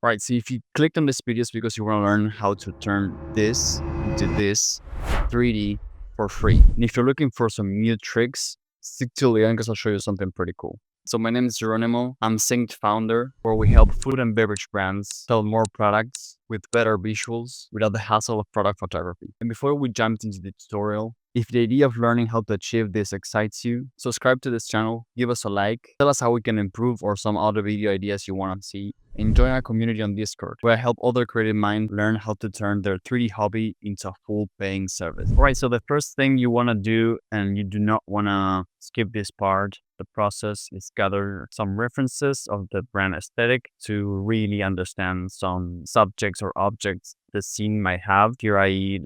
Right, so if you clicked on this video, it's because you want to learn how to turn this into this 3D for free. And if you're looking for some new tricks, stick till the end because I'll show you something pretty cool. So my name is Geronimo. I'm Synced founder, where we help food and beverage brands sell more products with better visuals without the hassle of product photography. And before we jump into the tutorial, if the idea of learning how to achieve this excites you, subscribe to this channel, give us a like, tell us how we can improve or some other video ideas you want to see, and join our community on Discord, where I help other creative minds learn how to turn their 3D hobby into a full paying service. Alright, so the first thing you want to do, and you do not want to skip this part, the process is gather some references of the brand aesthetic to really understand some subjects or objects the scene might have. Here I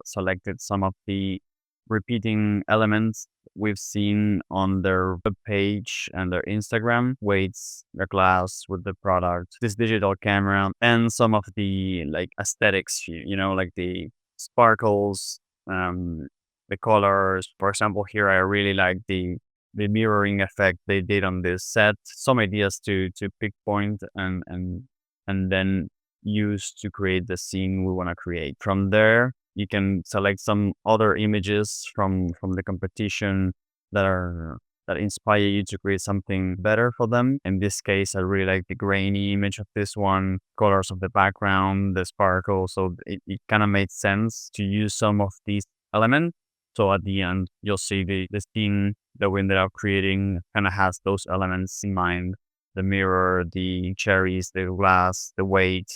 selected some of the repeating elements we've seen on their web page and their Instagram: weights, the glass with the product, this digital camera, and some of the aesthetics, like the sparkles, the colors. For example, here I really like the mirroring effect they did on this set. Some ideas to pinpoint and then use to create the scene we want to create. From there, you can select some other images from the competition that inspire you to create something better for them. In this case, I really like the grainy image of this one, colors of the background, the sparkle. So it kind of made sense to use some of these elements. So at the end, you'll see the scene that we ended up creating kind of has those elements in mind: the mirror, the cherries, the glass, the weight,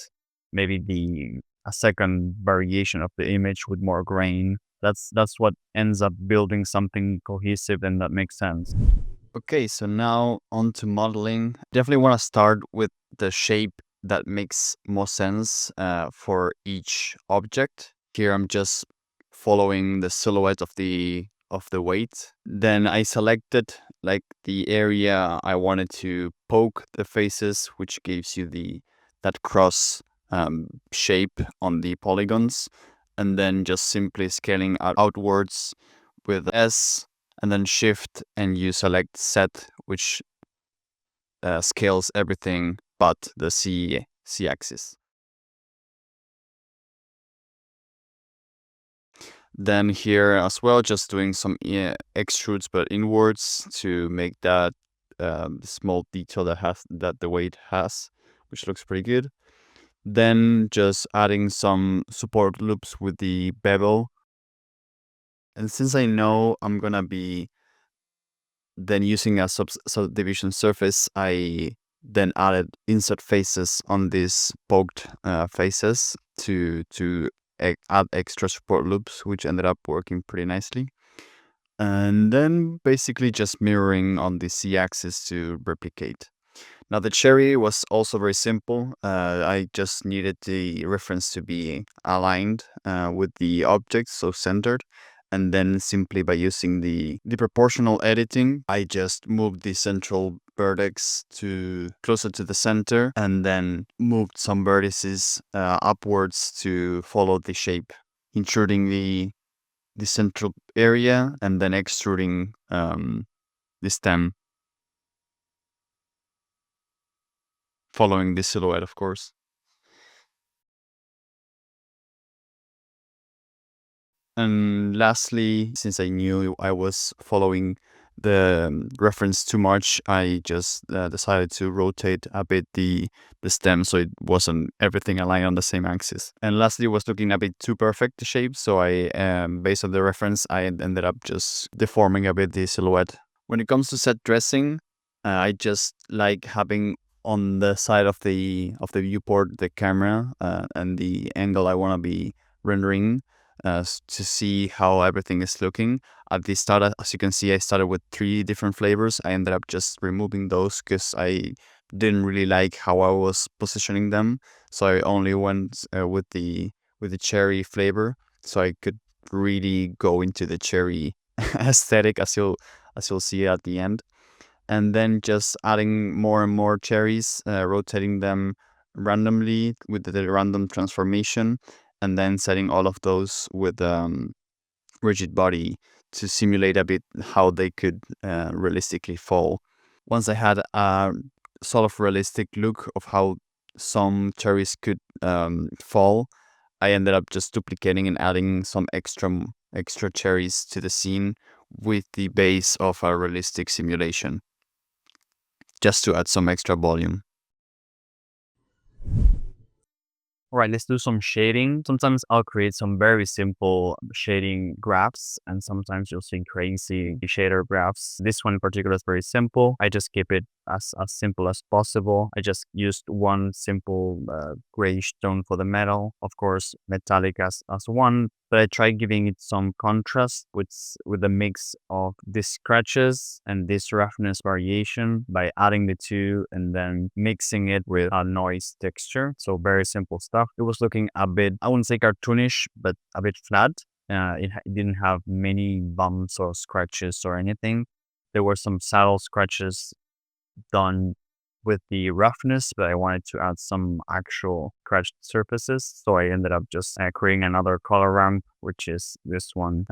maybe a second variation of the image with more grain. That's what ends up building something cohesive and that makes sense. Okay, so now on to modeling. Definitely want to start with the shape that makes more sense for each object. Here I'm just following the silhouette of the weight. Then I selected the area I wanted to poke the faces, which gives you that cross shape on the polygons, and then just simply scaling outwards with S, and then Shift, and you select Set, which scales everything but the C axis. Then here as well, just doing some extrudes but inwards to make that small detail that the weight has, which looks pretty good. Then just adding some support loops with the bevel. And since I know I'm gonna be then using a subdivision surface, I then added insert faces on these poked faces to add extra support loops, which ended up working pretty nicely. And then basically just mirroring on the Z-axis to replicate. Now the cherry was also very simple. I just needed the reference to be aligned with the object, so centered. And then simply by using the proportional editing, I just moved the central vertex to closer to the center, and then moved some vertices upwards to follow the shape, intruding the central area, and then extruding the stem, following the silhouette, of course. And lastly, since I knew I was following the reference too much, I just decided to rotate a bit the stem so it wasn't everything aligned on the same axis. And lastly, it was looking a bit too perfect, the shape, so I, based on the reference, I ended up just deforming a bit the silhouette. When it comes to set dressing, I just like having on the side of the viewport the camera and the angle I want to be rendering to see how everything is looking. At the start, as you can see, I started with 3 different flavors. I ended up just removing those because I didn't really like how I was positioning them. So I only went with the cherry flavor, so I could really go into the cherry aesthetic, as you'll see at the end. And then just adding more and more cherries, rotating them randomly with the random transformation, and then setting all of those with rigid body to simulate a bit how they could realistically fall. Once I had a sort of realistic look of how some cherries could fall, I ended up just duplicating and adding some extra cherries to the scene with the base of a realistic simulation, just to add some extra volume. All right, let's do some shading. Sometimes I'll create some very simple shading graphs, and sometimes you'll see crazy shader graphs. This one in particular is very simple. I just keep it as simple as possible. I just used one simple grayish tone for the metal, of course, metallic as one, but I tried giving it some contrast with a mix of these scratches and this roughness variation by adding the two and then mixing it with a noise texture. So very simple stuff. It was looking a bit, I wouldn't say cartoonish, but a bit flat. It didn't have many bumps or scratches or anything. There were some subtle scratches done with the roughness, but I wanted to add some actual scratched surfaces. So I ended up just creating another color ramp, which is this one.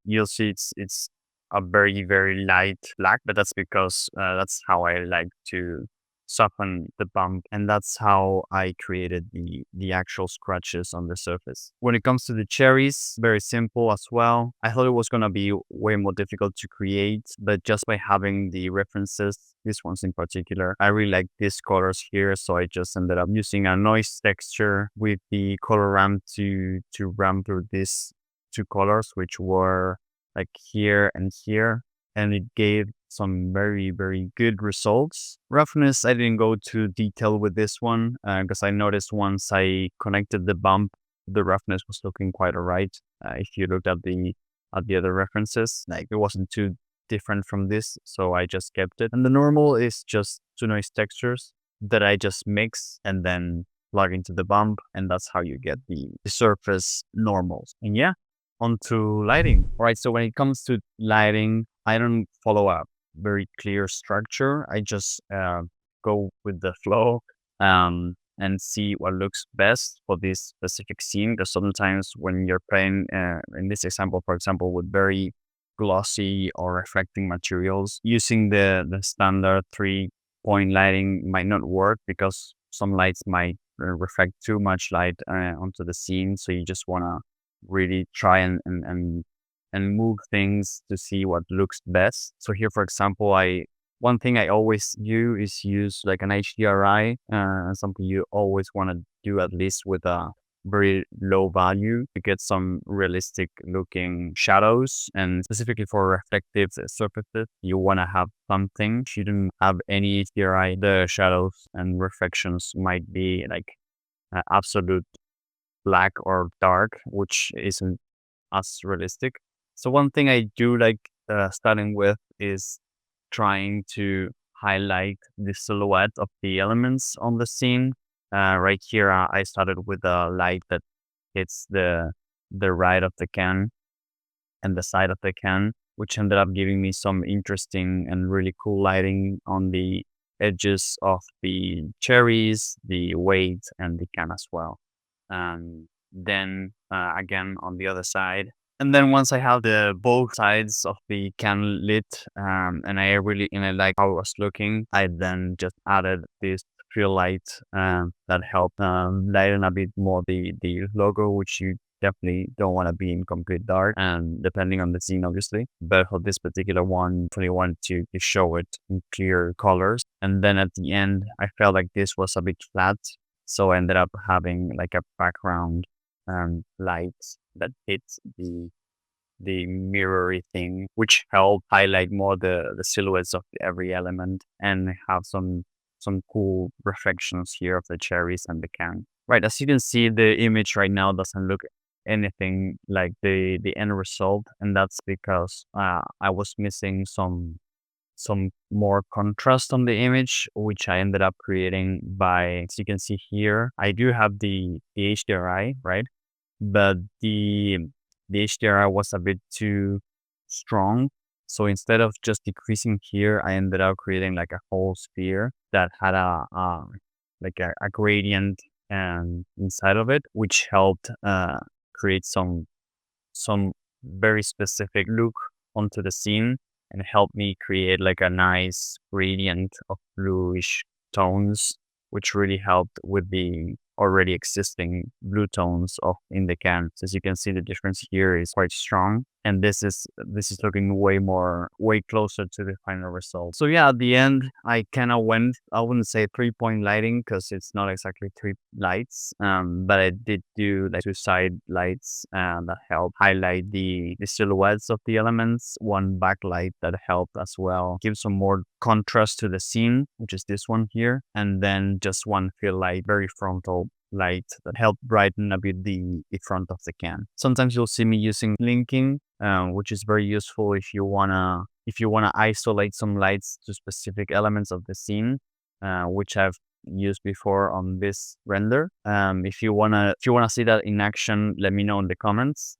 You'll see it's a very light black, but that's because that's how I like to soften the bump, and that's how I created the actual scratches on the surface. When it comes to the cherries, very simple as well. I thought it was gonna be way more difficult to create, but just by having the references, these ones in particular, I really like these colors here, so I just ended up using a noise texture with the color ramp to ramp through these two colors, which were like here and here, and it gave some very good results. Roughness, I didn't go too detailed with this one because I noticed once I connected the bump, the roughness was looking quite alright. If you looked at the other references, like it wasn't too different from this, so I just kept it. And the normal is just two noise textures that I just mix and then plug into the bump, and that's how you get the surface normals. And yeah, onto lighting. All right, so when it comes to lighting, I don't follow a very clear structure. I just go with the flow and see what looks best for this specific scene. Because sometimes when you're playing, in this example, for example, with very glossy or reflecting materials, using the standard 3-point lighting might not work because some lights might reflect too much light onto the scene. So you just want to really try and move things to see what looks best. So here, for example, one thing I always do is use like an HDRI, something you always want to do at least with a very low value to get some realistic looking shadows. And specifically for reflective surfaces, you want to have something. If you don't have any HDRI, the shadows and reflections might be like absolute black or dark, which isn't as realistic. So one thing I do like starting with is trying to highlight the silhouette of the elements on the scene. Right here, I started with a light that hits the right of the can and the side of the can, which ended up giving me some interesting and really cool lighting on the edges of the cherries, the weight, and the can as well. Then again on the other side. And then once I have the both sides of the can lit, and I like how it was looking, I then just added this fill light that helped lighten a bit more the logo, which you definitely don't want to be in complete dark, and depending on the scene, obviously. But for this particular one, definitely wanted to show it in clear colors. And then at the end, I felt like this was a bit flat, so I ended up having like a background light that hits the mirrory thing, which helped highlight more the silhouettes of every element and have some cool reflections here of the cherries and the can. Right, as you can see, the image right now doesn't look anything like the end result, and that's because I was missing some more contrast on the image, which I ended up creating by, as you can see here, I do have the HDRI, right? But the HDRI was a bit too strong. So instead of just decreasing here, I ended up creating like a whole sphere that had like a gradient inside of it, which helped create some very specific look onto the scene and helped me create like a nice gradient of bluish tones which really helped with the already existing blue tones of in the can. So as you can see, the difference here is quite strong. And this is looking way closer to the final result. So yeah, at the end, I kind of went, I wouldn't say 3-point lighting because it's not exactly three lights, but I did do like two side lights that help highlight the silhouettes of the elements, one backlight that helped as well give some more contrast to the scene, which is this one here, and then just one fill light, very frontal light that help brighten a bit the front of the can. Sometimes you'll see me using linking, which is very useful if you wanna isolate some lights to specific elements of the scene, which I've used before on this render. If you wanna see that in action, let me know in the comments.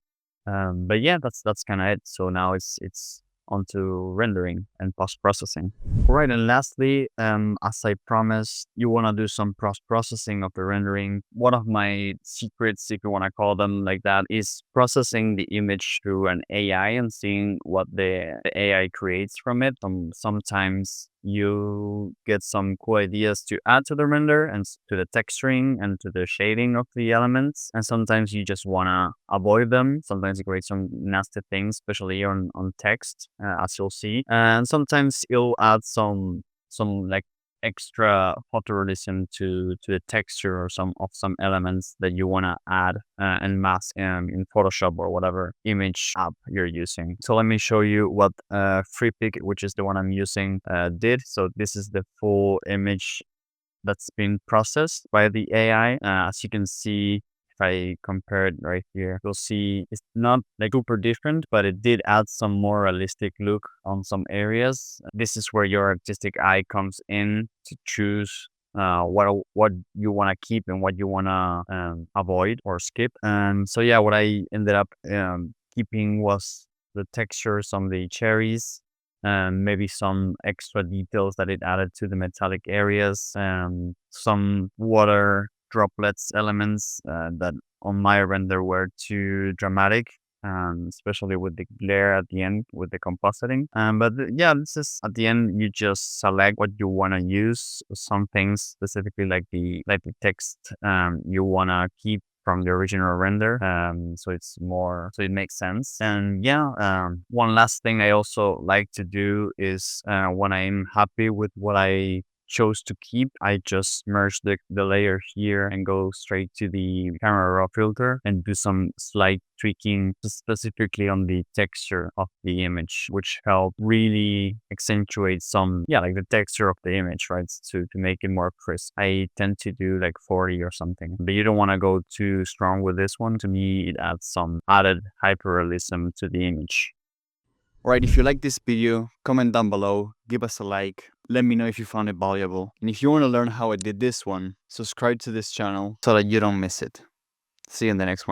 But yeah, that's kind of it. So now it's onto rendering and post-processing. Right, and lastly, as I promised, you want to do some post-processing of the rendering. One of my secrets, if you want to call them like that, is processing the image through an AI and seeing what the AI creates from it. Sometimes you get some cool ideas to add to the render and to the texturing and to the shading of the elements. And sometimes you just want to avoid them. Sometimes you create some nasty things, especially on text, as you'll see. And sometimes you'll add some like extra photorealism to the texture or some elements that you want to add and mask in Photoshop or whatever image app you're using. So let me show you what FreePic, which is the one I'm using, did. So this is the full image that's been processed by the AI. As you can see, if I compare it right here, you'll see it's not like super different, but it did add some more realistic look on some areas. This is where your artistic eye comes in to choose what you want to keep and what you want to avoid or skip. And so yeah, what I ended up keeping was the textures on the cherries, maybe some extra details that it added to the metallic areas, some water droplets elements that on my render were too dramatic, especially with the glare at the end with the compositing. Yeah, this is at the end, you just select what you want to use. Some things specifically like the text you want to keep from the original render, so it makes sense. And yeah, one last thing I also like to do is when I'm happy with what I chose to keep, I just merge the layer here and go straight to the camera raw filter and do some slight tweaking specifically on the texture of the image, which help really accentuate some, like the texture of the image, right? To make it more crisp. I tend to do like 40 or something, but you don't want to go too strong with this one. To me, it adds some added hyperrealism to the image. Alright, if you like this video, comment down below, give us a like, let me know if you found it valuable. And if you want to learn how I did this one, subscribe to this channel so that you don't miss it. See you in the next one.